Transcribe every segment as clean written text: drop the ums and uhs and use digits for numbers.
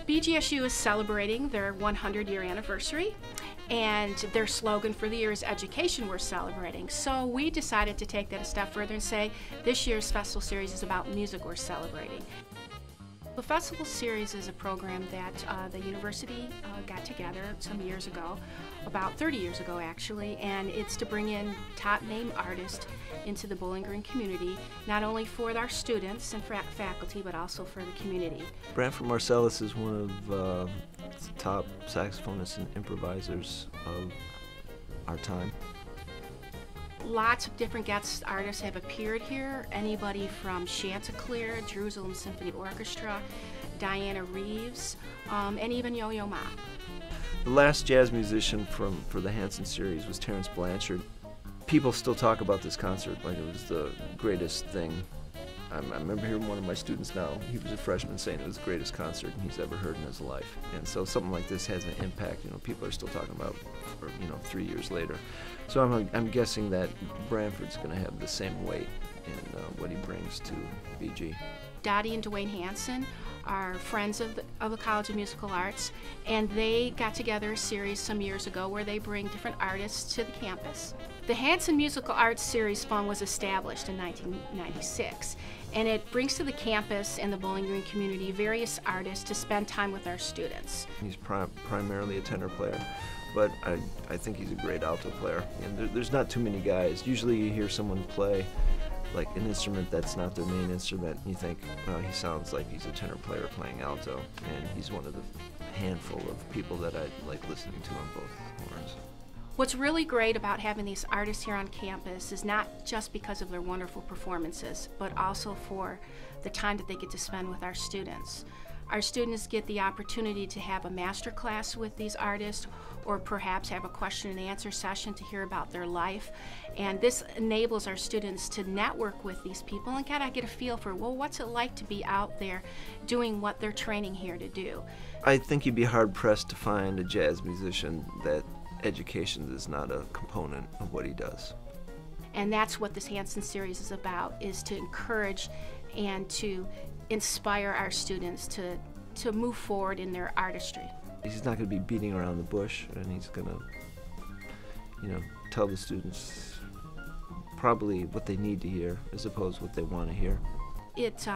BGSU is celebrating their 100-year anniversary, and their slogan for the year is Education We're Celebrating. So we decided to take that a step further and say this year's festival series is about music we're celebrating. The festival series is a program that the university got together some years ago, about 30 years ago actually, and it's to bring in top name artists into the Bowling Green community, not only for our students and faculty, but also for the community. Branford Marcellus is one of the top saxophonists and improvisers of our time. Lots of different guest artists have appeared here. Anybody from Chanticleer, Jerusalem Symphony Orchestra, Diana Reeves, and even Yo-Yo Ma. The last jazz musician for the Hanson series was Terence Blanchard. People still talk about this concert like it was the greatest thing. I remember hearing one of my students now, he was a freshman, saying it was the greatest concert he's ever heard in his life. And so something like this has an impact, people are still talking about, 3 years later. So I'm guessing that Branford's going to have the same weight in what he brings to BG. Dottie and Dwayne Hanson are friends of the College of Musical Arts, and they got together a series some years ago where they bring different artists to the campus. The Hanson Musical Arts Series Fund was established in 1996, and it brings to the campus and the Bowling Green community various artists to spend time with our students. He's primarily a tenor player, but I think he's a great alto player. And there's not too many guys. Usually you hear someone play like an instrument that's not their main instrument, and you think, oh, he sounds like he's a tenor player playing alto, and he's one of the handful of people that I like listening to on both horns. What's really great about having these artists here on campus is not just because of their wonderful performances, but also for the time that they get to spend with our students. Our students get the opportunity to have a master class with these artists, or perhaps have a question and answer session to hear about their life. And this enables our students to network with these people and kind of get a feel for, well, what's it like to be out there doing what they're training here to do. I think you'd be hard-pressed to find a jazz musician that education is not a component of what he does. And that's what this Hanson series is about, is to encourage and to inspire our students to move forward in their artistry. He's not going to be beating around the bush, and he's going to, tell the students probably what they need to hear as opposed to what they want to hear. It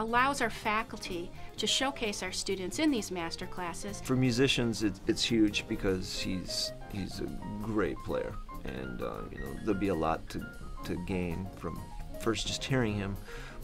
allows our faculty to showcase our students in these master classes. For musicians, it's huge because he's a great player, and there'll be a lot to gain from first just hearing him,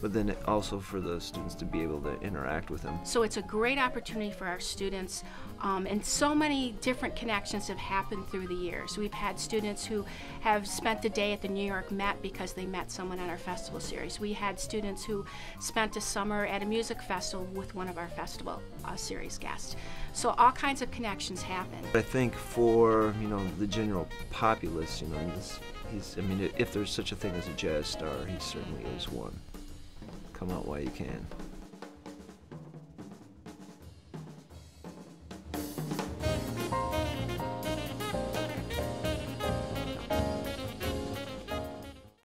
but then also for the students to be able to interact with him. So it's a great opportunity for our students, and so many different connections have happened through the years. We've had students who have spent the day at the New York Met because they met someone on our festival series. We had students who spent a summer at a music festival with one of our festival series guests. So all kinds of connections happen. I think for the general populace, if there's such a thing as a jazz star, he certainly is one. Come out while you can.